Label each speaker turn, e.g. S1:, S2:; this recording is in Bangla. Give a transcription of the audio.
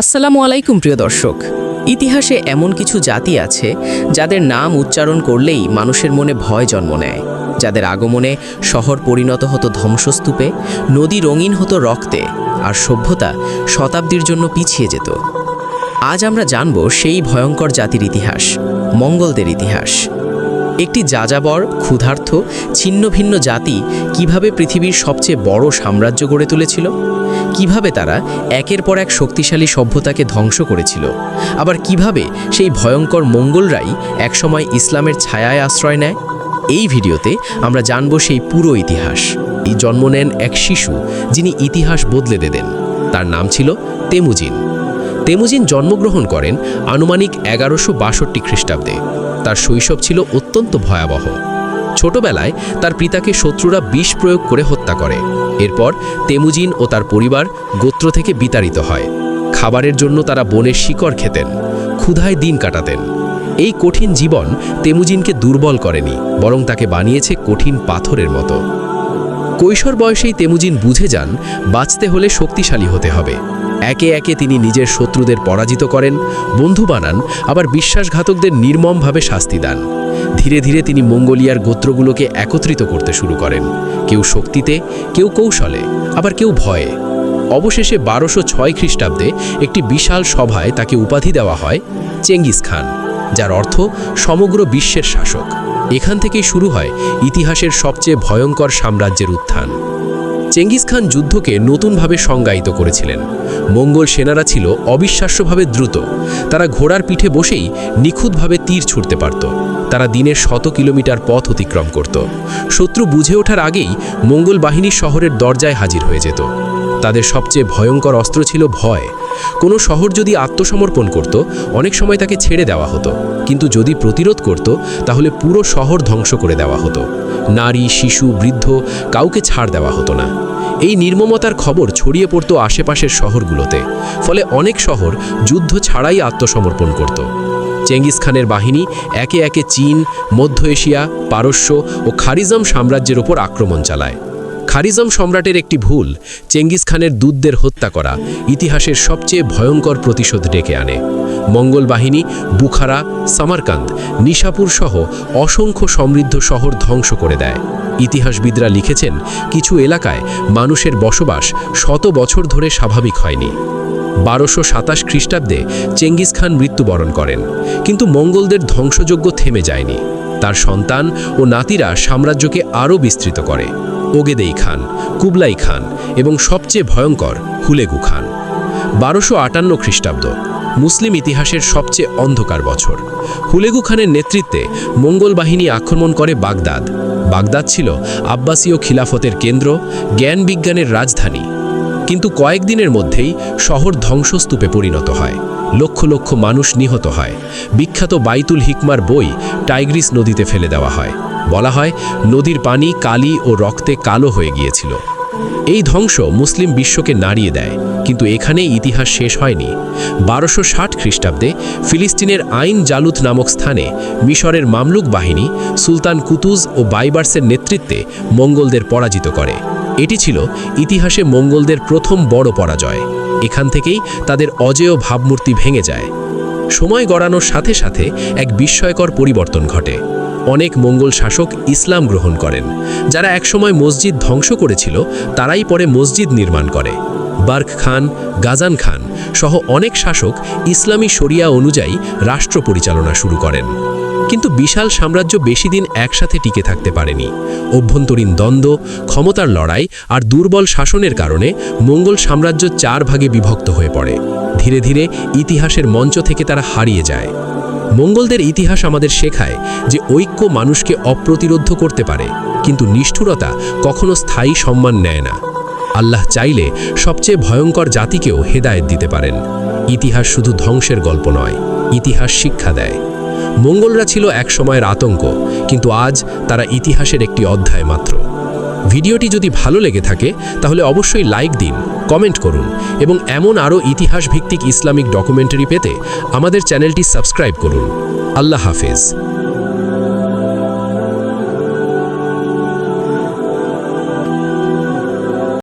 S1: আসসালামু আলাইকুম প্রিয় দর্শক। ইতিহাসে এমন কিছু জাতি আছে যাদের নাম উচ্চারণ করলেই মানুষের মনে ভয় জন্ম নেয়, যাদের আগমনে শহর পরিণত হতো ধ্বংসস্তূপে, নদী রঙিন হতো রক্তে, আর সভ্যতা শতাব্দীর জন্য পিছিয়ে যেত। আজ আমরা জানব সেই ভয়ঙ্কর জাতির ইতিহাস, মঙ্গলদের ইতিহাস। একটি যাযাবর, ক্ষুধার্ত, ছিন্ন ভিন্ন জাতি কিভাবে পৃথিবীর সবচেয়ে বড় সাম্রাজ্য গড়ে তুলেছিল, কিভাবে তারা একের পর এক শক্তিশালী সভ্যতাকে ধ্বংস করেছিল, আবার কিভাবে সেই ভয়ঙ্কর মঙ্গলরাই একসময় ইসলামের ছায়ায় আশ্রয় নেয়। এই ভিডিওতে আমরা জানব সেই পুরো ইতিহাস। এই জন্ম নেন এক শিশু যিনি ইতিহাস বদলে দেন। তার নাম ছিল তেমুজিন। তেমুজিন জন্মগ্রহণ করেন আনুমানিক 1162 খ্রিস্টাব্দে। তার শৈশব ছিল অত্যন্ত ভয়াবহ। ছোটবেলায় তার পিতাকে শত্রুরা বিষ প্রয়োগ করে হত্যা করে। এরপর তেমুজিন ও তার পরিবার গোত্র থেকে বিতাড়িত হয়। খাবারের জন্য তারা বনের শিকড় খেতেন, ক্ষুধায় দিন কাটাতেন। এই কঠিন জীবন তেমুজিনকে দুর্বল করেনি, বরং তাকে বানিয়েছে কঠিন পাথরের মতো। কৈশোর বয়সেই তেমুজিন বুঝে যান বাঁচতে হলে শক্তিশালী হতে হবে। একে একে তিনি নিজের শত্রুদের পরাজিত করেন, বন্ধু বানান, আবার বিশ্বাসঘাতকদের নির্মমভাবে শাস্তি দেন। ধীরে ধীরে তিনি মঙ্গোলিয়ার গোত্রগুলোকে একত্রিত করতে শুরু করেন, কেউ শক্তিতে, কেউ কৌশলে, আবার কেউ ভয়ে। অবশেষে 1206 খ্রিস্টাব্দে একটি বিশাল সভায় তাকে উপাধি দেওয়া হয় চেঙ্গিস খান, যার অর্থ সমগ্র বিশ্বের শাসক। এখান থেকেই শুরু হয় ইতিহাসের সবচেয়ে ভয়ঙ্কর সাম্রাজ্যের উত্থান। চেঙ্গিস খান যুদ্ধকে নতুনভাবে সংজ্ঞায়িত করেছিলেন। মঙ্গল সেনারা ছিল অবিশ্বাস্যভাবে দ্রুত। তারা ঘোড়ার পিঠে বসেই নিখুঁতভাবে তীর ছুঁড়তে পারত। তারা দিনের 100 কিলোমিটার পথ অতিক্রম করত। শত্রু বুঝে ওঠার আগেই মঙ্গল বাহিনী শহরের দরজায় হাজির হয়ে যেত। তাদের সবচেয়ে ভয়ঙ্কর অস্ত্র ছিল ভয়। কোনো শহর যদি আত্মসমর্পণ করত, অনেক সময় তাকে ছেড়ে দেওয়া হতো, কিন্তু যদি প্রতিরোধ করত, তাহলে পুরো শহর ধ্বংস করে দেওয়া হতো। নারী, শিশু, বৃদ্ধ কাউকে ছাড় দেওয়া হতো না। এই নির্মমতার খবর ছড়িয়ে পড়ত আশেপাশের শহরগুলোতে, ফলে অনেক শহর যুদ্ধ ছাড়াই আত্মসমর্পণ করত। চেঙ্গিস খানের বাহিনী একে একে চীন, মধ্য এশিয়া, পারস্য ও খারিজম সাম্রাজ্যের ওপর আক্রমণ চালায়। খারিজম সম্রাটের একটি ভুল, চেঙ্গিস খানের দূতদের হত্যা করা, ইতিহাসের সবচেয়ে ভয়ঙ্কর প্রতিশোধ ডেকে আনে। মঙ্গল বাহিনী বুখারা, সামারকান্দ, নিশাপুর সহ অসংখ্য সমৃদ্ধ শহর ধ্বংস করে দেয়। ইতিহাসবিদরা লিখেছেন, কিছু এলাকায় মানুষের বসবাস 100 বছর ধরে স্বাভাবিক হয়নি। 1227 খ্রিস্টাব্দে চেঙ্গিস খান মৃত্যুবরণ করেন, কিন্তু মঙ্গলদের ধ্বংসযজ্ঞ থেমে যায়নি। তার সন্তান ও নাতিরা সাম্রাজ্যকে আরও বিস্তৃত করে। ওগেদেই খান, কুবলাই খান এবং সবচেয়ে ভয়ঙ্কর হুলেগু খান। 1258 খ্রিস্টাব্দ মুসলিম ইতিহাসের সবচেয়ে অন্ধকার বছর। হুলেগু খানের নেতৃত্বে মঙ্গল বাহিনী আক্রমণ করে বাগদাদ। বাগদাদ ছিল আব্বাসীয় খিলাফতের কেন্দ্র, জ্ঞান বিজ্ঞানের রাজধানী। কিন্তু কয়েকদিনের মধ্যেই শহর ধ্বংসস্তূপে পরিণত হয়। লক্ষ লক্ষ মানুষ নিহত হয়। বিখ্যাত বাইতুল হিকমার বই টাইগ্রিস নদীতে ফেলে দেওয়া হয়। বলা হয়, নদীর পানি কালি ও রক্তে কালো হয়ে গিয়েছিল। এই ধ্বংস মুসলিম বিশ্বকে নাড়িয়ে দেয়, কিন্তু এখানেই ইতিহাস শেষ হয়নি। 1260 খ্রিস্টাব্দে ফিলিস্তিনের আইন জালুত নামক স্থানে মিশরের মামলুক বাহিনী সুলতান কুতুজ ও বাইবার্সের নেতৃত্বে মঙ্গলদের পরাজিত করে। এটি ছিল ইতিহাসে মঙ্গলদের প্রথম বড় পরাজয়। এখান থেকেই তাদের অজেয় ভাবমূর্তি ভেঙে যায়। সময় গড়ানোর সাথে সাথে এক বিস্ময়কর পরিবর্তন ঘটে। অনেক মঙ্গল শাসক ইসলাম গ্রহণ করেন। যারা একসময় মসজিদ ধ্বংস করেছিল, তারাই পরে মসজিদ নির্মাণ করে। বার্ক খান, গাজান খান সহ অনেক শাসক ইসলামী শরিয়া অনুযায়ী রাষ্ট্র পরিচালনা শুরু করেন। কিন্তু বিশাল সাম্রাজ্য বেশি দিন একসাথে টিকে থাকতে পারেনি। অভ্যন্তরীণ দ্বন্দ্ব, ক্ষমতার লড়াই আর দুর্বল শাসনের কারণে মঙ্গল সাম্রাজ্য 4 ভাগে বিভক্ত হয়ে পড়ে। ধীরে ধীরে ইতিহাসের মঞ্চ থেকে তারা হারিয়ে যায়। মঙ্গলদের ইতিহাস আমাদের শেখায় যে ঐক্য মানুষকে অপ্রতিরোধ করতে পারে, কিন্তু নিষ্ঠুরতা কখনো স্থায়ী সম্মান নেয় না। আল্লাহ চাইলে সবচেয়ে ভয়ঙ্কর জাতিকেও হেদায়েত দিতে পারেন। ইতিহাস শুধু ধ্বংসের গল্প নয়, ইতিহাস শিক্ষা দেয়। মঙ্গলরা ছিল এক সময়ের আতঙ্ক, কিন্তু আজ তারা ইতিহাসের একটি অধ্যায় মাত্র। ভিডিওটি যদি ভালো লেগে থাকে তাহলে অবশ্যই লাইক দিন, কমেন্ট করুন এবং এমন আরও ইতিহাস ভিত্তিক ইসলামিক ডকুমেন্টারি পেতে আমাদের চ্যানেলটি সাবস্ক্রাইব করুন। আল্লাহ হাফেজ।